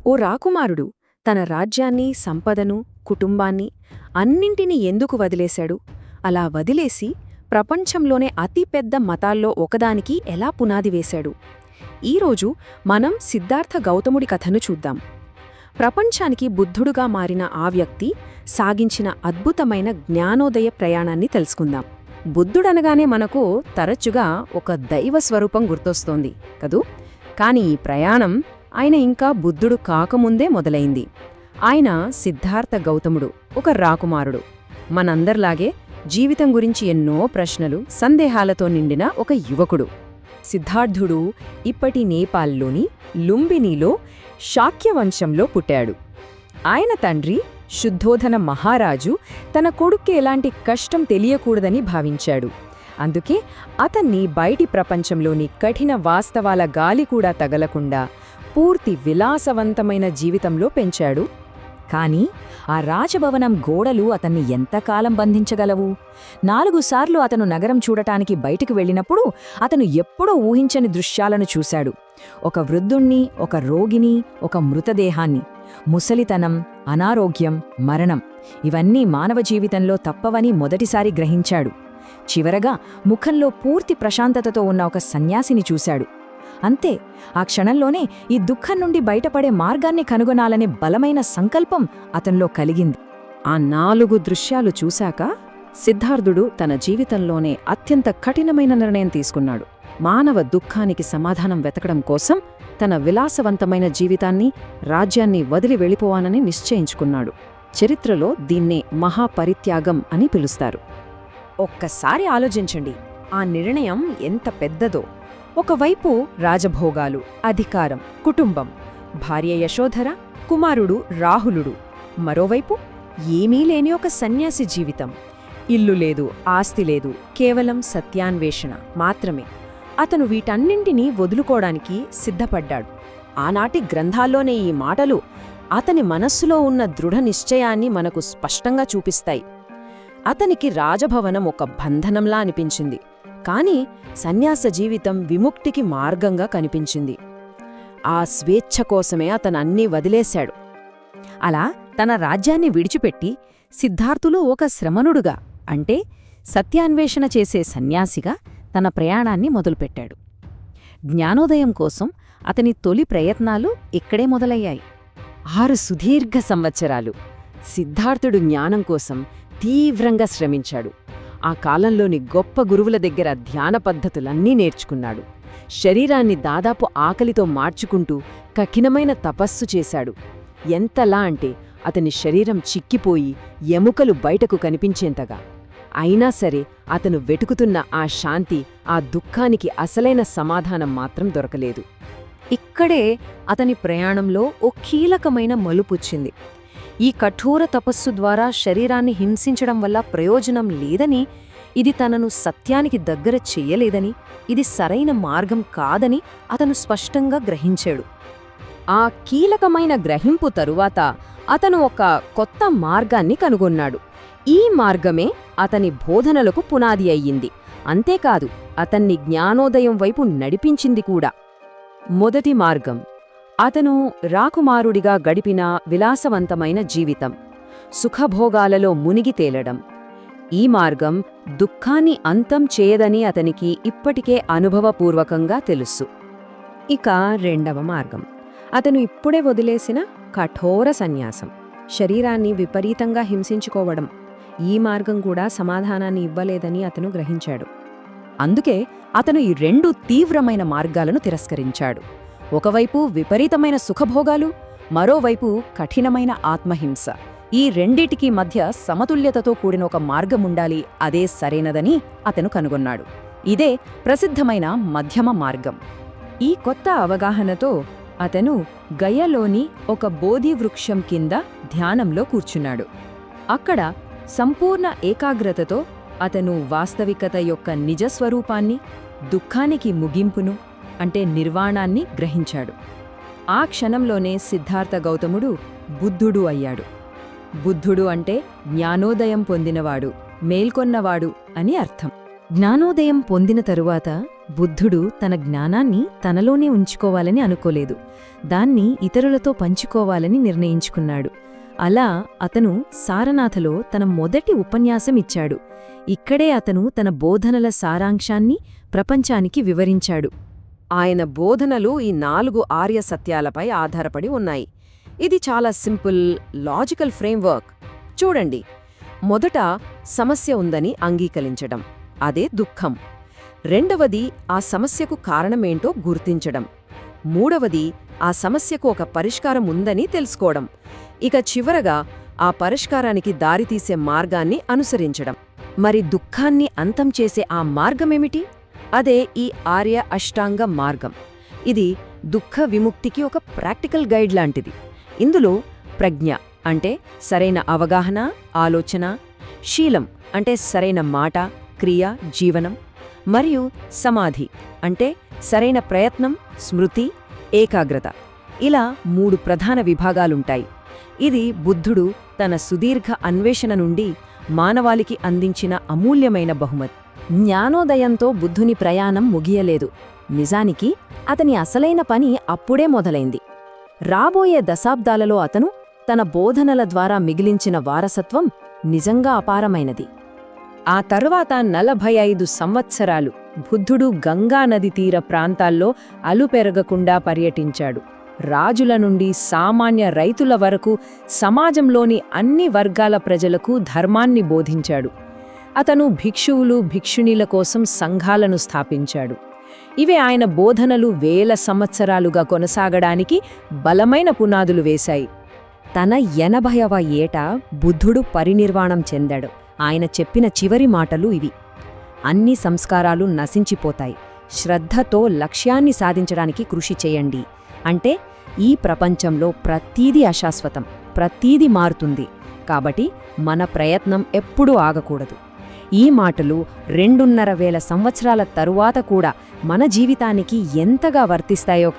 ఓ రాకుమారుడు తన రాజ్యాన్ని, సంపదను, కుటుంబాన్ని అన్నింటినీ ఎందుకు వదిలేశాడు? అలా వదిలేసి ప్రపంచంలోనే అతిపెద్ద మతాల్లో ఒకదానికి ఎలా పునాది వేశాడు? ఈరోజు మనం సిద్ధార్థ గౌతముడి కథను చూద్దాం. ప్రపంచానికి బుద్ధుడుగా మారిన ఆ వ్యక్తి సాగించిన అద్భుతమైన జ్ఞానోదయ ప్రయాణాన్ని తెలుసుకుందాం. బుద్ధుడనగానే మనకు తరచుగా ఒక దైవ స్వరూపం గుర్తొస్తోంది కదూ. కాని ఈ ప్రయాణం ఆయన ఇంకా బుద్ధుడు కాకముందే మొదలైంది. ఆయన సిద్ధార్థ గౌతముడు, ఒక రాకుమారుడు. మనందర్లాగే జీవితం గురించి ఎన్నో ప్రశ్నలు, సందేహాలతో నిండిన ఒక యువకుడు. సిద్ధార్థుడు ఇప్పటి నేపాల్లోని లుంబినీలో శాక్యవంశంలో పుట్టాడు. ఆయన తండ్రి శుద్ధోధన మహారాజు తన కొడుక్కి ఎలాంటి కష్టం తెలియకూడదని భావించాడు. అందుకే అతన్ని బయటి ప్రపంచంలోని కఠిన వాస్తవాల గాలి కూడా తగలకుండా పూర్తి విలాసవంతమైన జీవితంలో పెంచాడు. కాని ఆ రాజభవనం గోడలు అతన్ని ఎంతకాలం బంధించగలవు? 4 సార్లు అతను నగరం చూడటానికి బయటికి వెళ్ళినప్పుడు అతను ఎప్పుడో ఊహించని దృశ్యాలను చూశాడు. ఒక వృద్ధుణ్ణి, ఒక రోగిని, ఒక మృతదేహాన్ని. ముసలితనం, అనారోగ్యం, మరణం ఇవన్నీ మానవ జీవితంలో తప్పవని మొదటిసారి గ్రహించాడు. చివరగా ముఖంలో పూర్తి ప్రశాంతతతో ఉన్న ఒక సన్యాసిని చూశాడు. అంతే, ఆ క్షణంలోనే ఈ దుఃఖం నుండి బయటపడే మార్గాన్ని కనుగొనాలనే బలమైన సంకల్పం అతనిలో కలిగింది. ఆ 4 దృశ్యాలు చూశాక సిద్ధార్థుడు తన జీవితంలోనే అత్యంత కఠినమైన నిర్ణయం తీసుకున్నాడు. మానవ దుఃఖానికి సమాధానం వెతకడం కోసం తన విలాసవంతమైన జీవితాన్ని, రాజ్యాన్ని వదిలి వెళ్ళిపోవాలని నిశ్చయించుకున్నాడు. చరిత్రలో దీన్నే మహాపరిత్యాగం అని పిలుస్తారు. ఒక్కసారి ఆలోచించండి, ఆ నిర్ణయం ఎంత పెద్దదో. ఒకవైపు రాజభోగాలు, అధికారం, కుటుంబం, భార్య యశోధర, కుమారుడు రాహులుడు. మరోవైపు ఏమీ లేని ఒక సన్యాసి జీవితం. ఇల్లు లేదు, ఆస్తి లేదు, కేవలం సత్యాన్వేషణ మాత్రమే. అతను వీటన్నింటినీ వదులుకోవడానికి సిద్ధపడ్డాడు. ఆనాటి గ్రంథాల్లోనే ఈ మాటలు అతని మనస్సులో ఉన్న దృఢ నిశ్చయాన్ని మనకు స్పష్టంగా చూపిస్తాయి. అతనికి రాజభవనం ఒక బంధనంలా అనిపించింది, కాని సన్యాస జీవితం విముక్తికి మార్గంగా కనిపించింది. ఆ స్వేచ్ఛ కోసమే అతనన్నీ వదిలేశాడు. అలా తన రాజ్యాన్ని విడిచిపెట్టి సిద్ధార్థులు ఒక శ్రమణుడుగా, అంటే సత్యాన్వేషణ చేసే సన్యాసిగా తన ప్రయాణాన్ని మొదలుపెట్టాడు. జ్ఞానోదయం కోసం అతని తొలి ప్రయత్నాలు ఇక్కడే మొదలయ్యాయి. 6 సుదీర్ఘ సంవత్సరాలు సిద్ధార్థుడు జ్ఞానం కోసం తీవ్రంగా శ్రమించాడు. ఆ కాలంలోని గొప్ప గురువుల దగ్గర ధ్యాన పద్ధతులన్నీ నేర్చుకున్నాడు. శరీరాన్ని దాదాపు ఆకలితో మార్చుకుంటూ కఠినమైన తపస్సు చేశాడు. ఎంతలా అంటే అతని శరీరం చిక్కిపోయి ఎముకలు బయటకు కనిపించేంతగా. అయినా సరే అతను వెతుకుతున్న ఆ శాంతి, ఆ దుఃఖానికి అసలైన సమాధానం మాత్రం దొరకలేదు. ఇక్కడే అతని ప్రయాణంలో ఓ కీలకమైన మలుపొచ్చింది. ఈ కఠోర తపస్సు ద్వారా శరీరాన్ని హింసించడం వల్ల ప్రయోజనం లేదని, ఇది తనను సత్యానికి దగ్గర చెయ్యలేదని, ఇది సరైన మార్గం కాదని అతను స్పష్టంగా గ్రహించాడు. ఆ కీలకమైన గ్రహింపు తరువాత అతను ఒక కొత్త మార్గాన్ని కనుగొన్నాడు. ఈ మార్గమే అతని బోధనలకు పునాది అయ్యింది. అంతేకాదు, అతన్ని జ్ఞానోదయం వైపు నడిపించింది కూడా. మొదటి మార్గం, అతను రాకుమారుడిగా గడిపిన విలాసవంతమైన జీవితం, సుఖభోగాలలో మునిగి తేలడం. ఈ మార్గం దుఃఖాన్ని అంతం చేయదని అతనికి ఇప్పటికే అనుభవపూర్వకంగా తెలుసు. ఇక రెండవ మార్గం, అతను ఇప్పుడే వదిలేసిన కఠోర సన్యాసం, శరీరాన్ని విపరీతంగా హింసించుకోవడం. ఈ మార్గం కూడా సమాధానాన్ని ఇవ్వలేదని అతను గ్రహించాడు. అందుకే అతను ఈ 2 తీవ్రమైన మార్గాలను తిరస్కరించాడు. ఒకవైపు విపరీతమైన సుఖభోగాలు, మరోవైపు కఠినమైన ఆత్మహింస. ఈ రెండిటికీ మధ్య సమతుల్యతతో కూడిన ఒక మార్గముండాలి, అదే సరైనదని అతను కనుగొన్నాడు. ఇదే ప్రసిద్ధమైన మధ్యమ మార్గం. ఈ కొత్త అవగాహనతో అతను గయలోని ఒక బోధి వృక్షం కింద ధ్యానంలో కూర్చున్నాడు. అక్కడ సంపూర్ణ ఏకాగ్రతతో అతను వాస్తవికత యొక్క నిజస్వరూపాన్ని, దుఃఖానికి ముగింపును, అంటే నిర్వాణాన్ని గ్రహించాడు. ఆ క్షణంలోనే సిద్ధార్థ గౌతముడు బుద్ధుడు అయ్యాడు. బుద్ధుడు అంటే జ్ఞానోదయం పొందినవాడు, మేల్కొన్నవాడు అని అర్థం. జ్ఞానోదయం పొందిన తరువాత బుద్ధుడు తన జ్ఞానాన్ని తనలోనే ఉంచుకోవాలని అనుకోలేదు, దాన్ని ఇతరులతో పంచుకోవాలని నిర్ణయించుకున్నాడు. అలా అతను సారనాథలో తన మొదటి ఉపన్యాసం ఇచ్చాడు. ఇక్కడే అతను తన బోధనల సారాంశాన్ని ప్రపంచానికి వివరించాడు. ఆయన బోధనలు ఈ 4 ఆర్య సత్యాలపై ఆధారపడి ఉన్నాయి. ఇది చాలా సింపుల్, లాజికల్ ఫ్రేమ్వర్క్. చూడండి, మొదట సమస్య ఉందని అంగీకరించడం, అదే దుఃఖం. రెండవది ఆ సమస్యకు కారణమేంటో గుర్తించడం. మూడవది ఆ సమస్యకు ఒక పరిష్కారం ఉందని తెలుసుకోవడం. ఇక చివరగా ఆ పరిష్కారానికి దారితీసే మార్గాన్ని అనుసరించడం. మరి దుఃఖాన్ని అంతం చేసే ఆ మార్గమేమిటి? అదే ఈ ఆర్య అష్టాంగ మార్గం. ఇది దుఃఖ విముక్తికి ఒక ప్రాక్టికల్ గైడ్ లాంటిది. ఇందులో ప్రజ్ఞ అంటే సరైన అవగాహన, ఆలోచన, శీలం అంటే సరైన మాట, క్రియ, జీవనం, మరియు సమాధి అంటే సరైన ప్రయత్నం, స్మృతి, ఏకాగ్రత, ఇలా 3 ప్రధాన విభాగాలుంటాయి. ఇది బుద్ధుడు తన సుదీర్ఘ అన్వేషణ నుండి మానవాళికి అందించిన అమూల్యమైన బహుమతి. జ్ఞానోదయంతో బుద్ధుని ప్రయాణం ముగియలేదు. నిజానికి అతని అసలైన పని అప్పుడే మొదలైంది. రాబోయే దశాబ్దాలలో అతను తన బోధనల ద్వారా మిగిలించిన వారసత్వం నిజంగా అపారమైనది. ఆ తరువాత 45 సంవత్సరాలు బుద్ధుడు గంగానది తీర ప్రాంతాల్లో అలుపెరగకుండా పర్యటించాడు. రాజుల నుండి సామాన్య రైతుల వరకు సమాజంలోని అన్ని వర్గాల ప్రజలకు ధర్మాన్ని బోధించాడు. అతను భిక్షువులు, భిక్షుణీల కోసం సంఘాలను స్థాపించాడు. ఇవే ఆయన బోధనలు వేల సంవత్సరాలుగా కొనసాగడానికి బలమైన పునాదులు వేశాయి. తన 80వ ఏట బుద్ధుడు పరినిర్వాణం చెందాడు. ఆయన చెప్పిన చివరి మాటలు ఇవి: అన్ని సంస్కారాలు నశించిపోతాయి, శ్రద్ధతో లక్ష్యాన్ని సాధించడానికి కృషి చేయండి. అంటే ఈ ప్రపంచంలో ప్రతీదీ అశాశ్వతం, ప్రతీదీ మారుతుంది. కాబట్టి మన ప్రయత్నం ఎప్పుడూ ఆగకూడదు. ఈ మాటలు 2.5 వేల సంవత్సరాల తరువాత కూడా మన జీవితానికి ఎంతగా వర్తిస్తాయో